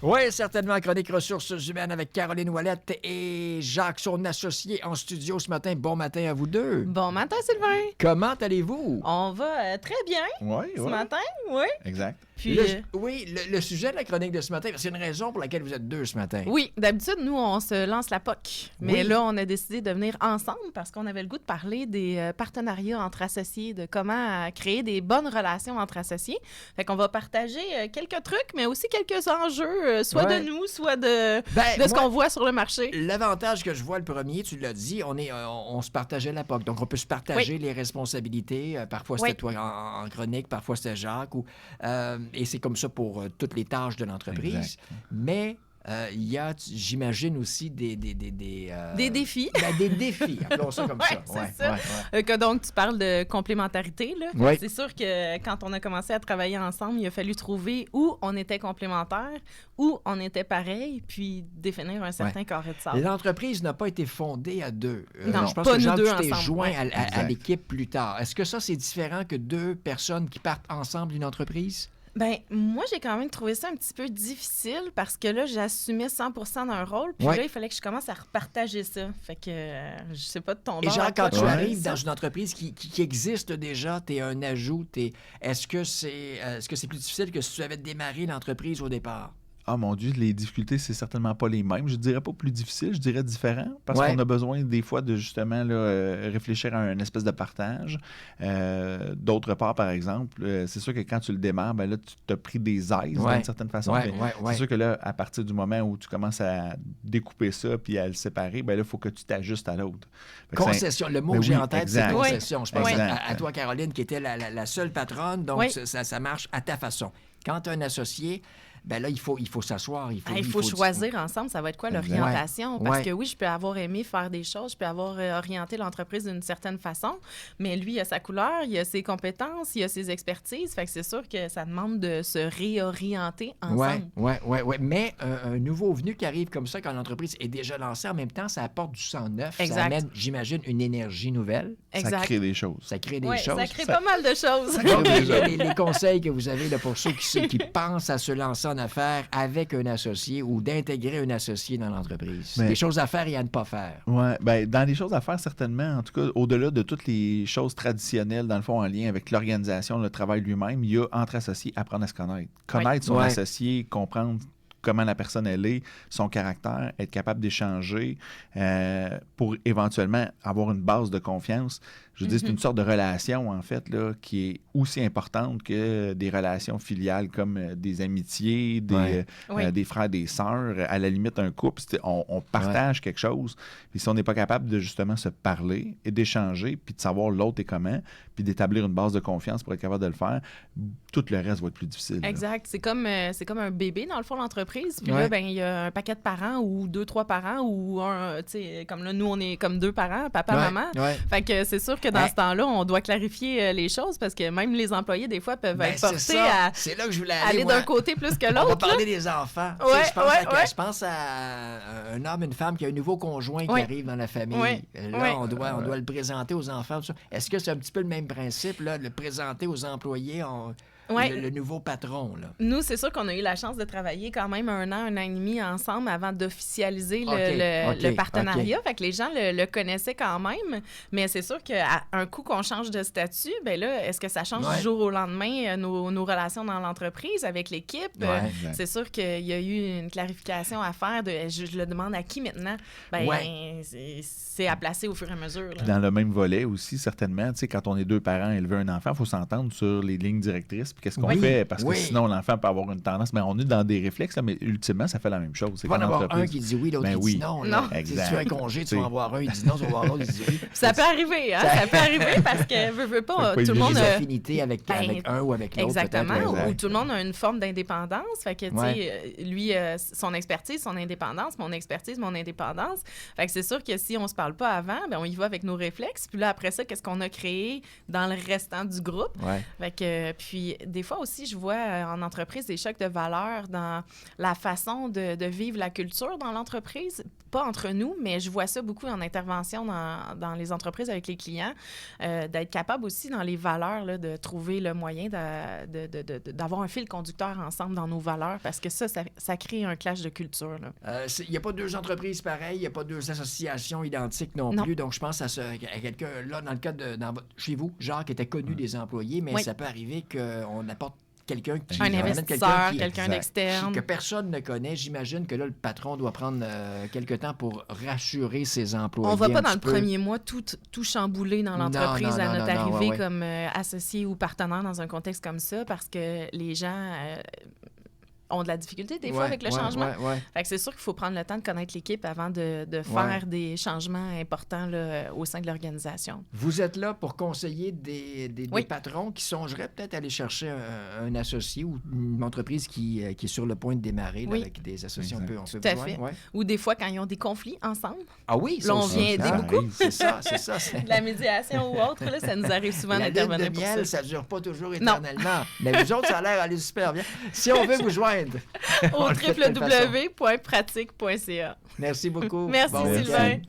Oui, certainement. Chronique ressources humaines avec Caroline Ouellette et Jacques, son associé en studio ce matin. Bon matin à vous deux. Bon matin, Sylvain. Comment allez-vous? On va très bien ce matin, oui. Exact. Puis, le sujet de la chronique de ce matin, c'est une raison pour laquelle vous êtes deux ce matin. oui, d'habitude, nous, on se lance la POC. Mais là, on a décidé de venir ensemble parce qu'on avait le goût de parler des partenariats entre associés, de comment créer des bonnes relations entre associés. Fait qu'on va partager quelques trucs, mais aussi quelques enjeux, soit de nous, soit de ce qu'on voit sur le marché. L'avantage que je vois, le premier, tu l'as dit, on se partageait la POC. Donc, on peut se partager les responsabilités. Parfois, c'était toi en chronique, parfois, c'était Jacques. Et c'est comme ça pour toutes les tâches de l'entreprise. Exact. Mais il y a, j'imagine aussi, des défis. Des défis, appelons ça comme ça. C'est ça. Que donc, tu parles de complémentarité. Là. Ouais. C'est sûr que quand on a commencé à travailler ensemble, il a fallu trouver où on était complémentaires, où on était pareil, puis définir un certain carré de sable. L'entreprise n'a pas été fondée à deux. Non, je pense pas que Jean, nous deux tu t'es ensemble. joint à Exact. l'équipe plus tard. Est-ce que ça, c'est différent que deux personnes qui partent ensemble d'une entreprise? Ben moi, j'ai quand même trouvé ça un petit peu difficile parce que là, j'assumais 100% d'un rôle, puis là, il fallait que je commence à repartager ça. Fait que je sais pas de ton Et bord. Jean, quand tu Ouais. arrives dans une entreprise qui existe déjà, tu es un ajout, est-ce que c'est plus difficile que si tu avais démarré l'entreprise au départ? Ah mon Dieu, les difficultés, c'est certainement pas les mêmes. Je dirais pas plus difficile, je dirais différent. Parce Ouais. qu'on a besoin des fois de justement réfléchir à une espèce de partage. D'autre part, par exemple, c'est sûr que quand tu le démarres, ben là, tu t'as pris des aises d'une certaine façon. Ouais, Mais ouais. c'est sûr que là, à partir du moment où tu commences à découper ça puis à le séparer, ben là, il faut que tu t'ajustes à l'autre. Fait que Concession, le mot Ben que j'ai oui, en tête, exact. c'est concession. Je pense Exact. à toi, Caroline, qui était la seule patronne, donc Oui. ça marche à ta façon. Quand tu as un associé, ben là, il faut s'asseoir. Il faut choisir ensemble, ça va être quoi Exact. l'orientation? Parce Ouais. que oui, je peux avoir aimé faire des choses, je peux avoir orienté l'entreprise d'une certaine façon, mais lui, il a sa couleur, il a ses compétences, il a ses expertises, fait que c'est sûr que ça demande de se réorienter ensemble. Oui. Mais un nouveau venu qui arrive comme ça quand l'entreprise est déjà lancée, en même temps, ça apporte du sang neuf. Exact. Ça amène, j'imagine, une énergie nouvelle. Ça Exact. crée des choses. Ça crée des Ouais, choses. ça crée pas mal de choses. Donc, les conseils que vous avez là, pour ceux qui pensent à se lancer en affaires avec un associé ou d'intégrer un associé dans l'entreprise. Mais- Des choses à faire et à ne pas faire. Oui, ben, dans les choses à faire, certainement, en tout cas, au-delà de toutes les choses traditionnelles, dans le fond, en lien avec l'organisation, le travail lui-même, il y a entre associés apprendre à se connaître. Connaître son Ouais. associé, comprendre comment la personne elle est, son caractère, être capable d'échanger pour éventuellement avoir une base de confiance. Je veux dire, c'est une sorte de relation, en fait, là, qui est aussi importante que des relations filiales comme des amitiés, des frères, des sœurs, à la limite un couple. On partage quelque chose. Puis si on n'est pas capable de justement se parler et d'échanger, puis de savoir l'autre est comment, puis d'établir une base de confiance pour être capable de le faire, tout le reste va être plus difficile. là. Exact. C'est comme un bébé, dans le fond, l'entreprise. Puis Ouais. là, ben, il y a un paquet de parents ou 2-3 parents ou un, tu sais, comme là, nous, on est comme 2 parents, papa, Ouais, maman. ouais. Fait que c'est sûr que dans Ouais. ce temps-là, on doit clarifier les choses parce que même les employés, des fois, peuvent Ben, être c'est portés ça. à C'est là que je voulais aller moi. d'un côté plus que On va l'autre. parler là. des enfants. Ouais, Tu sais, ouais. je pense à un homme, une femme qui a un nouveau conjoint qui Ouais. arrive dans la famille. Ouais, Là, ouais. on doit le présenter aux enfants. tout ça. Est-ce que c'est un petit peu le même principe, là, de le présenter aux employés, Ouais. le nouveau patron? Là? Nous, c'est sûr qu'on a eu la chance de travailler quand même 1 an et demi ensemble avant d'officialiser le OK. partenariat. Fait que les gens le connaissaient quand même. Mais c'est sûr qu'à un coup qu'on change de statut, ben là, est-ce que ça change Ouais. du jour au lendemain nos relations dans l'entreprise avec l'équipe? Ouais, exact. C'est sûr qu'il y a eu une clarification à faire de je le demande à qui maintenant? Ben, Ouais. c'est à placer au fur et à mesure. là. Puis dans le même volet aussi, certainement, tu sais, quand on est 2 parents élever un enfant, il faut s'entendre sur les lignes directrices. Puis qu'est-ce qu'on Oui, fait? Parce que oui. sinon, l'enfant peut avoir une tendance. Mais on est dans des réflexes, là, mais ultimement, ça fait la même chose. C'est Il va en qu'en avoir un entreprise- qui dit oui, l'autre Ben qui oui. dit non. là. Non. Tu sais, Exact. Si tu as un congé, tu T'sais. vas en avoir un, il dit non, tu vas en avoir l'autre, il dit oui. Ça peut arriver, hein? Ça peut arriver parce que veut pas, Faut pas tout le éliminer monde Des a... affinités avec un ou avec l'autre. Exactement, peut-être, là. exact. où tout le monde a une forme d'indépendance. Fait que, tu sais, lui, son expertise, son indépendance, mon expertise, mon indépendance. Fait que c'est sûr que si on se parle pas avant, ben on y va avec nos réflexes. Puis là, après ça, qu'est-ce qu'on a créé dans le restant du groupe? Ouais. Fait que, puis des fois aussi, je vois en entreprise des chocs de valeurs dans la façon de vivre la culture dans l'entreprise. Pas entre nous, mais je vois ça beaucoup en intervention dans les entreprises avec les clients, d'être capable aussi dans les valeurs, là, de trouver le moyen d'avoir un fil conducteur ensemble dans nos valeurs, parce que ça crée un clash de culture. Il n'y a pas deux entreprises pareilles, il n'y a pas deux associations identiques non plus. Donc, je pense à quelqu'un, là, dans le cas chez vous, Jacques était connu des employés, mais ça peut arriver qu'on apporte quelqu'un qui... Un investisseur, quelqu'un d'externe. Que personne ne connaît. J'imagine que là, le patron doit prendre quelque temps pour rassurer ses employés. On ne va pas dans le premier mois tout chambouler dans l'entreprise à notre arrivée comme associé ou partenaire dans un contexte comme ça, parce que les gens... ont de la difficulté des fois avec le changement. Fait que c'est sûr qu'il faut prendre le temps de connaître l'équipe avant de faire des changements importants là, au sein de l'organisation. Vous êtes là pour conseiller des patrons qui songeraient peut-être aller chercher un associé ou une entreprise qui est sur le point de démarrer là, avec des associés. On peut Tout à fait. Ou des fois, quand ils ont des conflits ensemble. Ah oui, là, on vient aider beaucoup. C'est ça. De la médiation ou autre, là, ça nous arrive souvent d'intervenir pour ça. La lune de miel, ça ne dure pas toujours éternellement. Mais vous autres, ça a l'air d'aller super bien. Si on veut vous joindre... au www.pratique.ca. Merci beaucoup. Merci, Sylvain.